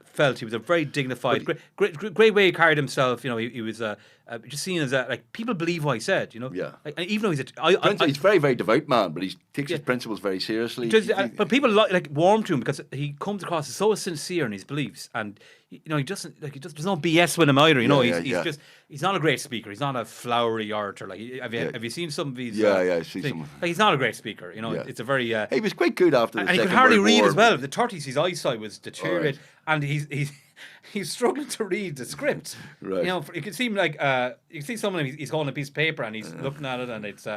felt he was a very dignified, great way he carried himself. He was just seen as a, like, people believe what he said, you know. Yeah. Like, and even though he's He's a very, very devout man, but he takes his principles very seriously. but people like warm to him because he comes across as so sincere in his beliefs, and you know, he doesn't like, there's no BS with him either. You know, he's not a great speaker. He's not a flowery orator. Like, have you seen some of these? I see some. Like, he's not a great speaker. You know, it's a very. He was quite good after the and he could Second hardly World read War. as well. The 30s, his eyesight was deteriorated, and he's struggling to read the script. Right. You know, it could seem like you can see someone, he's holding a piece of paper and he's looking at it, and it's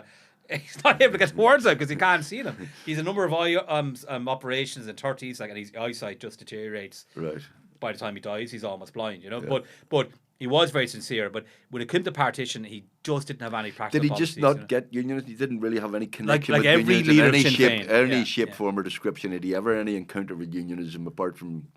he's not able to get words out because he can't see them. He's a number of eye operations in 30s, like, and his eyesight just deteriorates. Right. By the time he dies, he's almost blind. You know, Yeah. but he was very sincere. But when it came to partition, he just didn't have any practical. Did he just policies, not you know? get unions? He didn't really have any connection like with every unions leader in of any Sinn shape, Féin. shape, form, or description. Had he ever any encounter with unionism apart from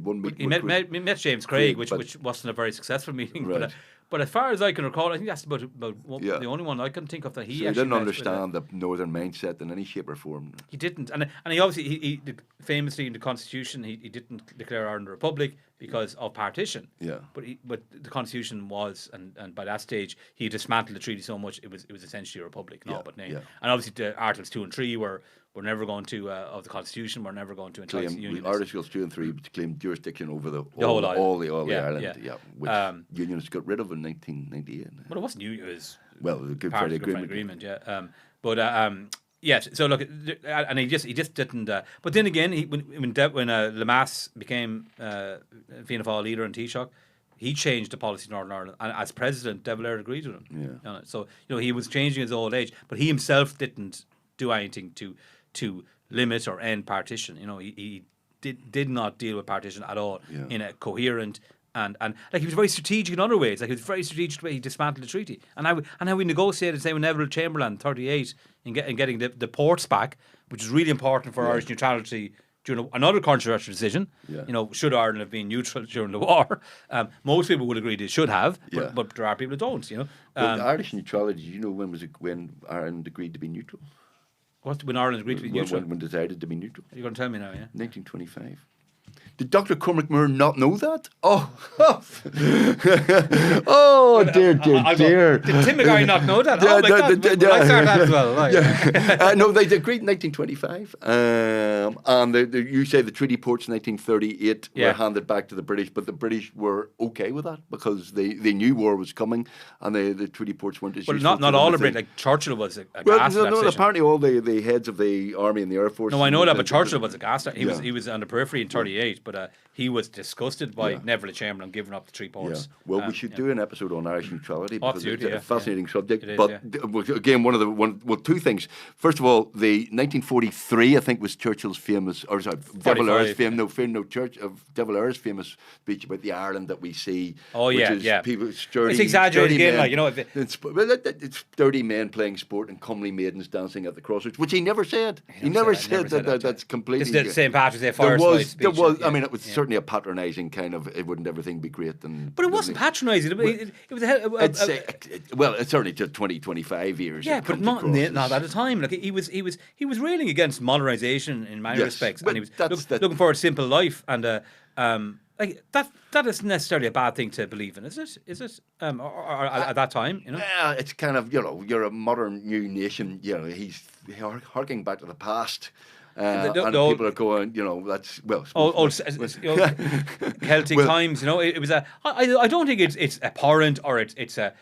one meeting? He met James Craig, which wasn't a very successful meeting. Right. But as far as I can recall, I think that's about the only one I can think of that he So actually didn't met understand the northern mindset in any shape or form. He didn't, and he obviously he famously in the Constitution he didn't declare Ireland a republic because of partition. Yeah. But the Constitution was, and by that stage he dismantled the treaty so much it was essentially a republic. And obviously the Articles 2 and 3 were never going to of the Constitution were never going to entice unionists. Articles 2 and 3 claimed jurisdiction over the whole Ireland, which unionists got rid of in 1998. But it wasn't it was the Good part Friday of the Good Agreement. Friday Agreement, yes. So look, and he just didn't. But then again, when Lemass became Fianna Fáil leader in Taoiseach, he changed the policy in Northern Ireland, and as president, De Valera agreed with him. Yeah. So he was changing his old age, but he himself didn't do anything to limit or end partition. You know, he did not deal with partition at all in a coherent. And like, he was very strategic in other ways. Like, he was very strategic the way he dismantled the treaty, and how we negotiated, say, with Neville Chamberlain in '38 in getting the ports back, which is really important for Irish neutrality during another controversial decision. Yeah. You know, should Ireland have been neutral during the war? Most people would agree they should have, but there are people who don't. You know, Irish neutrality. You know, when Ireland agreed to be neutral? When Ireland agreed to be neutral? When decided to be neutral? You're going to tell me now, yeah? 1925. Did Dr. Cormac Moore not know that? Oh, dear. Did Tim McGarry not know that? Oh my God, I started that as well. No, they agreed in 1925. And you say the treaty ports in 1938 were handed back to the British, but the British were okay with that because they knew war was coming, and the treaty ports weren't as useful. But not all of Britain. Like, Churchill was a gas. Apparently all the heads of the army and the air force. No, I know that, but Churchill was a gas. He was on the periphery in '38, but he was disgusted by Neville Chamberlain giving up the three ports. Yeah. Well, we should do an episode on Irish neutrality because it's a fascinating subject. It is, but again, two things. First of all, the 1943, I think, was Churchill's famous, or sorry, De Valera's famous speech about the Ireland that we see. Oh which is people sturdy. It's exaggerated again, men, like, you know. It's sturdy men playing sport and comely maidens dancing at the crossroads, which he never said. He never said that. That's completely. It's the St. Patrick's Day fireside speech. There was. I mean, it was certainly a patronising kind of. It wouldn't everything be great, but it wasn't patronising. It was it's certainly to 20-25 years. Yeah, but not at a time. Like, he was railing against modernisation in many respects, and he was looking for a simple life, and like that isn't necessarily a bad thing to believe in, is it? Is it? Or at that time, you know? Yeah, it's kind of, you know, you're a modern new nation. You know, he's harking back to the past. And people are going, you know, that's Celtic times. You know, it was I don't think it's abhorrent or it's a.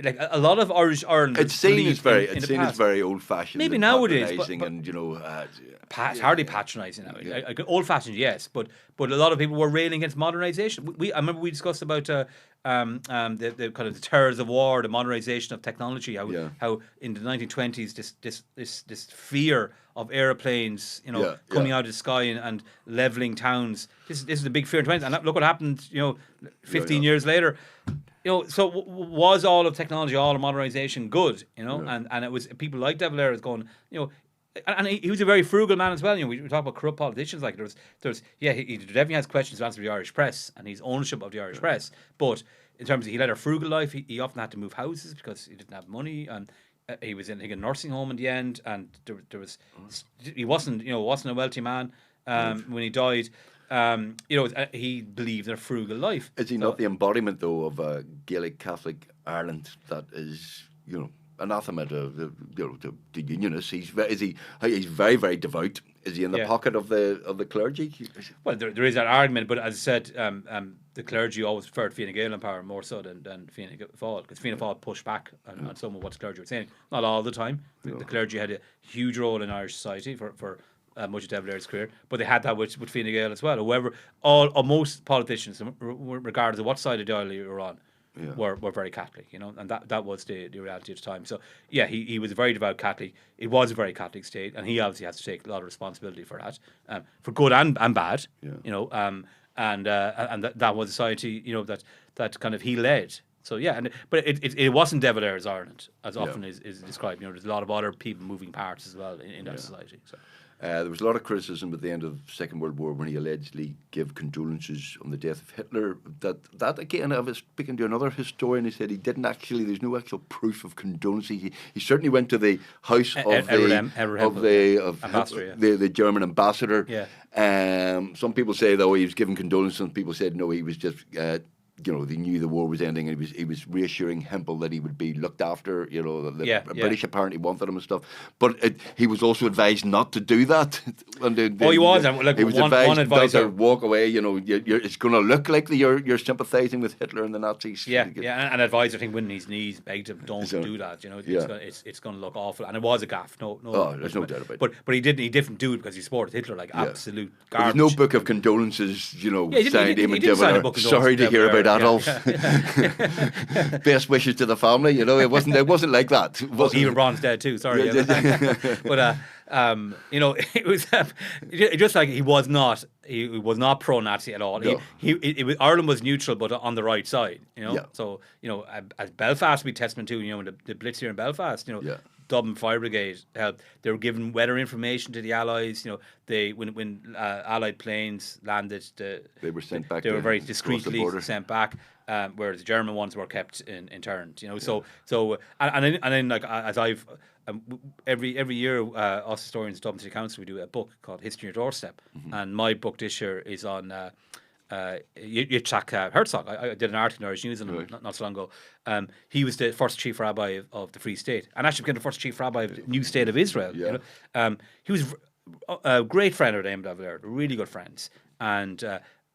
Like a lot of Irish Ireland, it's seen as very old-fashioned. Maybe nowadays, but and you know, hardly patronising now. Yeah. Old-fashioned, yes, but a lot of people were railing against modernisation. I remember we discussed about the kind of the terrors of war, the modernisation of technology. How in the 1920s this fear of aeroplanes, you know, coming out of the sky and levelling towns. This is the big fear in the 20s, and look what happened. You know, 15 years later. You know, so was all of technology, all of modernisation good? You know, and it was people like De Valera going, you know, and he was a very frugal man as well. You know, we talk about corrupt politicians. Like he definitely has questions to answer the Irish press and his ownership of the Irish press. But in terms of he led a frugal life, he often had to move houses because he didn't have money, and he was in a nursing home in the end, and he wasn't a wealthy man when he died. he believed in a frugal life. Is he not the embodiment, though, of a Gaelic Catholic Ireland that is, anathema to unionists? He's very, very devout. Is he in the pocket of the clergy? Well, there is that argument, but as I said, the clergy always preferred Fianna Gael in power more so than Fianna Fáil, because Fianna Fáil pushed back on some of what the clergy were saying. Not all the time. The clergy had a huge role in Irish society for much of De Valera's career, but they had that with Fianna Gael as well. However, most politicians, regardless of what side of the aisle you were on, were very Catholic, and that was the reality at the time. So yeah, he was a very devout Catholic. It was a very Catholic state, and he obviously has to take a lot of responsibility for that, for good and bad. And that was a society, that kind of he led. So yeah, but it wasn't De Valera's Ireland as often is described. There's a lot of other people moving parts as well in that society. So. There was a lot of criticism at the end of the Second World War when he allegedly gave condolences on the death of Hitler. That again, I was speaking to another historian who said he didn't actually. There's no actual proof of condolences. He certainly went to the house of the German ambassador. Yeah. Some people say though he was giving condolences. Some people said no, he was just. They knew the war was ending, and he was reassuring Hempel that he would be looked after. The British apparently wanted him and stuff, but he was also advised not to do that. He was. He was advised not to walk away. It's going to look like you're sympathising with Hitler and the Nazis. Yeah. An advisor, I think, winning his knees, begged him, "Don't do that." It's going to look awful, and it was a gaffe. There's no doubt about it. But he didn't do it because he supported Hitler absolute garbage. There's no book of condolences. Signed Éamon de Valera. Sorry to hear about Adolf. Best wishes to the family. It wasn't like that. Even Braun's dead too. Sorry, but it was just like he was not pro-Nazi at all. No. Ireland was neutral, but on the right side. So as Belfast we testament to, when the Blitz here in Belfast, Dublin Fire Brigade helped. They were given weather information to the Allies. When Allied planes landed, they were sent back. They were very discreetly sent back, whereas the German ones were kept interned. So then like as I've every year, us historians at Dublin City Council, we do a book called History on Your Doorstep, and my book this year is on. Yitzhak Herzog. I did an article in Irish News on him not so long ago. He was the first chief rabbi of the Free State, and actually became the first chief rabbi of the new state of Israel. He was a great friend of Éamon de Valera, really good friends, and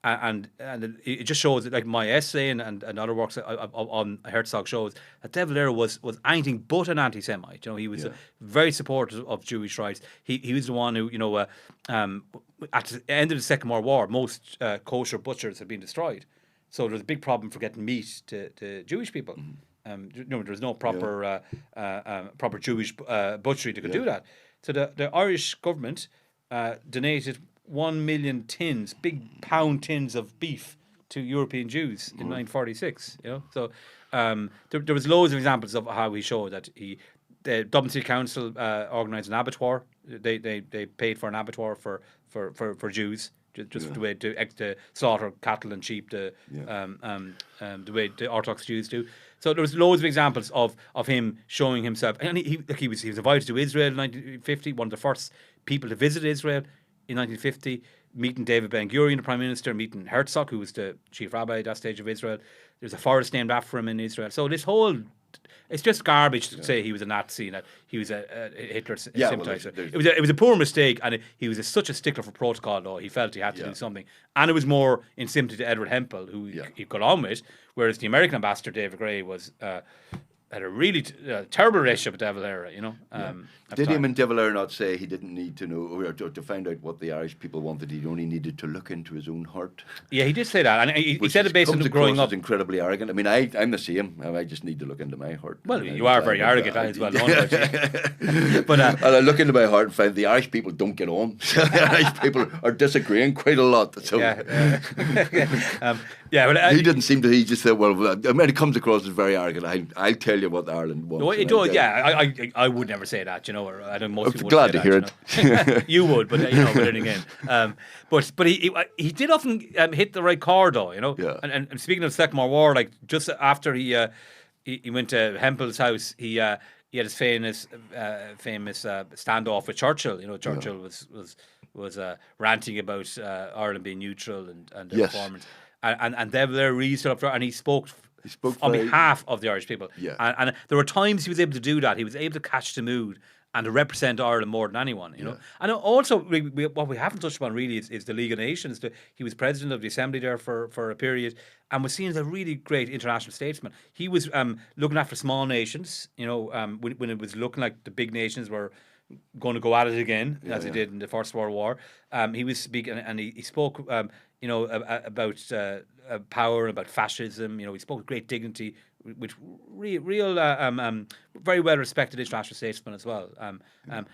it just shows that, like my essay and other works on Herzog shows that De Valera was anything but an anti-Semite. He was very supportive of Jewish rights. He was the one who, at the end of the Second World War, most kosher butchers had been destroyed. So there was a big problem for getting meat to Jewish people. There was no proper proper Jewish butchery that could do that. So the Irish government donated 1 million tins, big pound tins of beef to European Jews in 1946. So there was loads of examples of how he showed that the Dublin City Council organised an abattoir. They paid for an abattoir for Jews, just the way to slaughter cattle and sheep, the way the Orthodox Jews do. So there was loads of examples of him showing himself, and he was invited to Israel in 1950, one of the first people to visit Israel. In 1950, meeting David Ben-Gurion, the Prime Minister, meeting Herzog, who was the chief rabbi at that stage of Israel. There's a forest named after him in Israel. So this whole... It's just garbage to say he was a Nazi and that he was a Hitler sympathizer. It was a poor mistake, and he was such a stickler for protocol law. He felt he had to do something. And it was more in sympathy to Edward Hempel, who he got on with, whereas the American ambassador, David Gray, was... had a really terrible relationship with De Valera, Did Éamon de Valera not say he didn't need to know or to find out what the Irish people wanted? He only needed to look into his own heart. Yeah, he did say that, and he said it based on growing up. Incredibly arrogant. I mean, I'm the same. I just need to look into my heart. Well, you are very arrogant as well. But and I look into my heart and find the Irish people don't get on. The Irish people are disagreeing quite a lot. So. But he didn't seem to. He just said, "Well, I mean, it comes across as very arrogant. I'll tell you what Ireland wants." No, it does. I would never say that. Or I don't. Most people glad would say to hear that, it. You would, but but then again, but he did often hit the right chord, though. And speaking of the Second World War, like just after he went to Hempel's house, he had his famous standoff with Churchill. Churchill was was ranting about Ireland being neutral and their Yes. performance, and De Valera really stood up for, and he spoke on very- behalf of the Irish people. Yeah. And there were times he was able to do that. He was able to catch the mood and to represent Ireland more than anyone, you know. And also, what we haven't touched upon really is the League of Nations. He was president of the Assembly there for a period, and was seen as a really great international statesman. He was looking after small nations, you know, when it was looking like the big nations were going to go at it again, as he did in the First World War. He was speaking, and he spoke, you know, about power, about fascism. You know, he spoke with great dignity, which real, very well respected international statesman as well.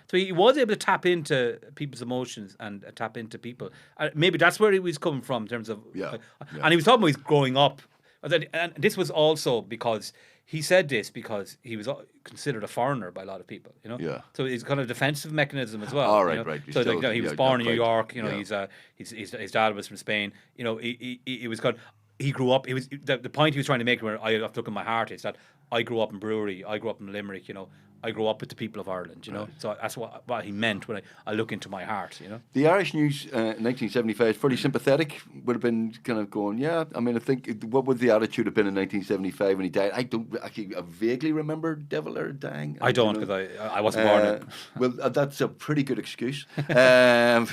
So he was able to tap into people's emotions and tap into people. Maybe that's where he was coming from in terms of, and he was talking about his growing up. And this was also because he said this because he was considered a foreigner by a lot of people, you know. Yeah. So it's kind of defensive mechanism as well. All right, you know? right. So like, you know, he was born in New York. You know, Yeah. his dad was from Spain. You know, he was kind. He grew up. He was the point he was trying to make. Where I have to look in my heart is that I grew up in Brewery. I grew up in Limerick. You know, I grew up with the people of Ireland. You know, so that's what he meant when I look into my heart. You know, The Irish News in 1975 is pretty sympathetic. Would have been kind of going, yeah. I mean, I think what would the attitude have been in 1975 when he died? I don't actually. I vaguely remember De Valera dying. I don't because I wasn't born. Well, that's a pretty good excuse. I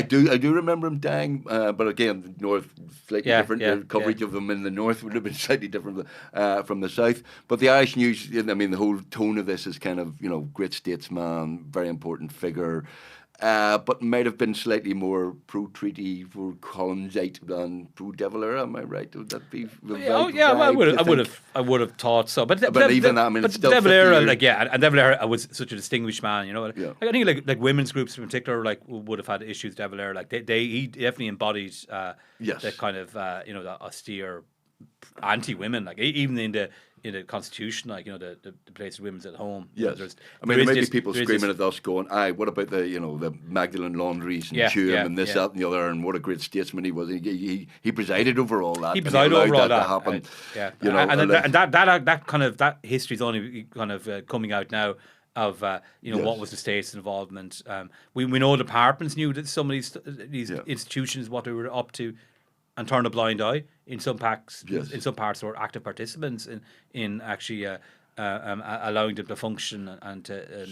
do remember him dying, but again, the North slightly different. The coverage of them in the North would have been slightly different from the South. But the Irish News, I mean, the whole tone of this is kind of, you know, great statesman, very important figure. But might have been slightly more pro-treaty, for Collinsite than pro-De Valera. Am I right? Would that be? I would have thought so. But even that, I mean, it's still De Valera, 50 years. and De Valera was such a distinguished man. You know, Yeah. I think like women's groups in particular, like would have had issues. De Valera, like he definitely embodied that kind of you know, the austere anti-women, like even in the Constitution, like, you know, the place of women's at home. Yes, You know, I mean, there may be people screaming at us, going, "Aye, what about the, you know, the Magdalene Laundries and Tuam and this, that, and the other, and what a great statesman he was." He presided over all that. He presided over all that to happen. You know, and that kind of that history is only kind of coming out now. Of you know, what was the state's involvement? We know the departments knew that some of these institutions, what they were up to, and turned a blind eye. In some parts, were active participants in actually allowing them to function and to.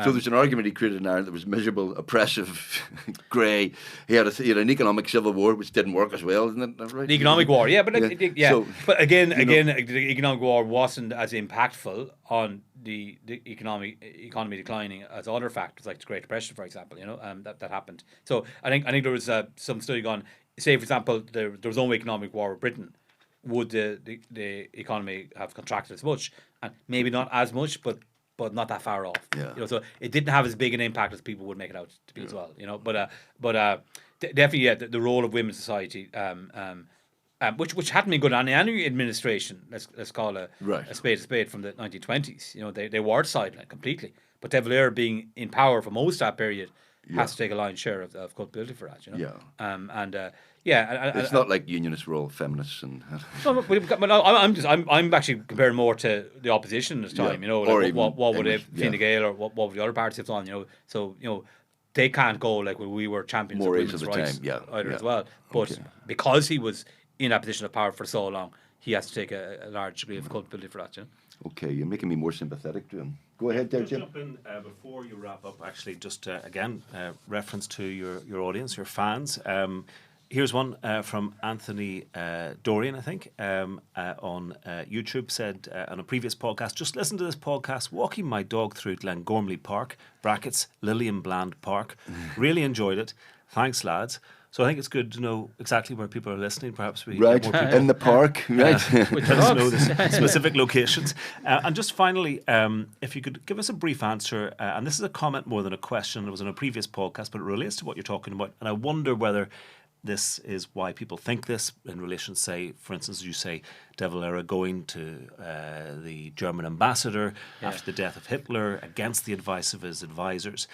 So there's an argument he created in Ireland that was miserable, oppressive, grey. He had an economic civil war which didn't work as well, isn't it? Right? The economic war, but So, but again, the economic war wasn't as impactful on the economy declining as other factors like the Great Depression, for example. You know, that happened. So I think there was some study gone. Say, for example, there was no economic war with Britain. Would the economy have contracted as much? And maybe not as much, but not that far off. Yeah. You know, so it didn't have as big an impact as people would make it out to be as well. You know, but definitely the role of women's society, which hadn't been good on any administration. Let's call a spade from the 1920s. You know, they were sidelined completely. But De Valera being in power for most of that period has to take a lion's share of culpability for that. You know. It's not like unionists were all feminists and. No, but I'm actually comparing more to the opposition this time. You know, like what would Fine Gael or what would the other parties have done? You know, so you know they can't go like when we were champions More of age women's of the rights time, as well. But because he was in that position of power for so long, he has to take a large degree of culpability for that. You know? Okay, you're making me more sympathetic to him. Go ahead there, Jim. Jump in before you wrap up. Actually, just again, reference to your audience, your fans. Here's one from Anthony Dorian, I think, on YouTube, said on a previous podcast, just listen to this podcast, walking my dog through Glengormley Park, brackets, Lillian Bland Park. Really enjoyed it. Thanks, lads. So I think it's good to know exactly where people are listening. Perhaps we right get more people in the park, right? Let us know the specific locations. And just finally, if you could give us a brief answer, and this is a comment more than a question. It was in a previous podcast, but it relates to what you're talking about. And I wonder whether this is why people think this in relation, say, for instance, as you say, De Valera going to the German ambassador after the death of Hitler against the advice of his advisors.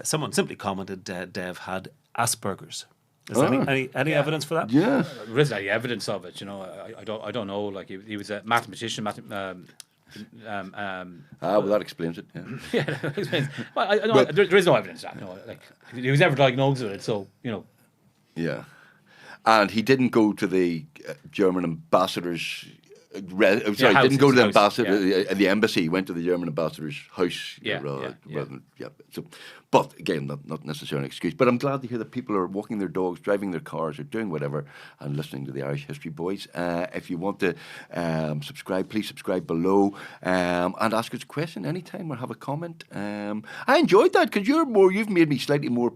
Someone simply commented Dev had Asperger's. Is there any evidence for that? Yeah, there isn't any evidence of it. You know, I don't know. Like he was a mathematician, Well, that explains it. Yeah. Yeah, that explains. Well, there is no evidence of that. No, like he was never diagnosed with it, so Yeah. And he didn't go to the German ambassador's. Sorry, house, didn't go to the his house, ambassador, the embassy. He went to the German ambassador's house. rather than. So, but again, not necessarily an excuse. But I'm glad to hear that people are walking their dogs, driving their cars, or doing whatever, and listening to the Irish History Boys. If you want to subscribe, please subscribe below and ask us a question anytime or have a comment. I enjoyed that because you've made me slightly more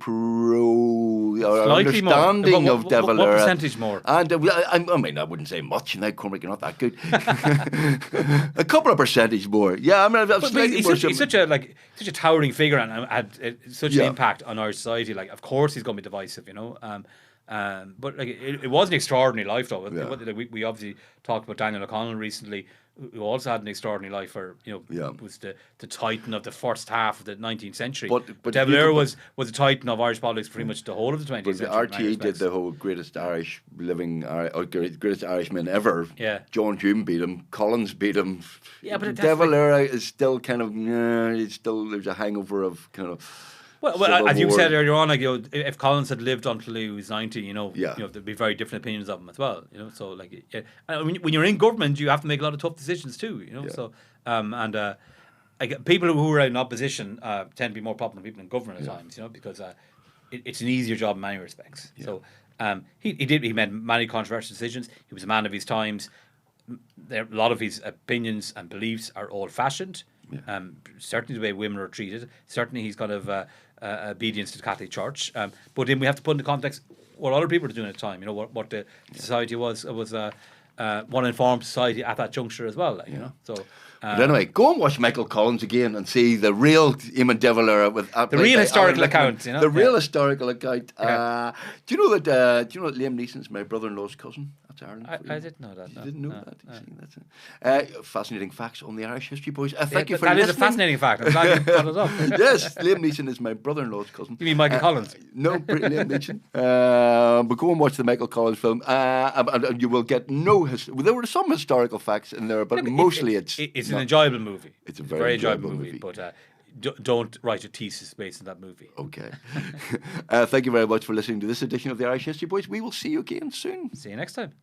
understanding of De Valera. What percentage more? And I mean, I wouldn't say much. Now, Cormac, you're not that good. A couple of percentage more. Yeah, I mean, I've slightly more. He's such a towering figure and had such an impact on our society. Like, of course, he's going to be divisive, but like, it was an extraordinary life, though. Yeah. We obviously talked about Daniel O'Connell recently, who also had an extraordinary life, was the titan of the first half of the 19th century. But De Valera was the titan of Irish politics pretty much the whole of the 20th but century. But the RTA did the whole greatest Irishman ever. Yeah. John Hume beat him. Collins beat him. Yeah, but De Valera is still kind of. There's a hangover of kind of. Well, as you said earlier on, like, if Collins had lived until he was 90, there'd be very different opinions of him as well. So like, when you're in government, you have to make a lot of tough decisions too. So people who are in opposition tend to be more popular than people in government at times. Because it's an easier job in many respects. Yeah. So he made many controversial decisions. He was a man of his times. A lot of his opinions and beliefs are old-fashioned. Yeah. Certainly the way women are treated. Certainly he's kind of obedience to the Catholic Church. But then we have to put in the context what other people are doing at the time. What the society was. It was one informed society at that juncture as well. So. But anyway, go and watch Michael Collins again and see the real Éamon de Valera with the real historical account. The real historical account. Okay. Do you know that Liam Neeson's my brother-in-law's cousin? That's Ireland. I didn't know that. You didn't know that? That's fascinating facts on the Irish History Boys. Thank you for listening. That is a fascinating fact. I'm glad you brought it up. Yes, Liam Neeson is my brother-in-law's cousin. You mean Michael Collins? No, Liam Neeson. But go and watch the Michael Collins film, and you will get there were some historical facts in there, but mostly it's an enjoyable movie. It's a very enjoyable movie. But don't write a thesis based on that movie. Okay. Thank you very much for listening to this edition of the Irish History Boys. We will see you again soon. See you next time.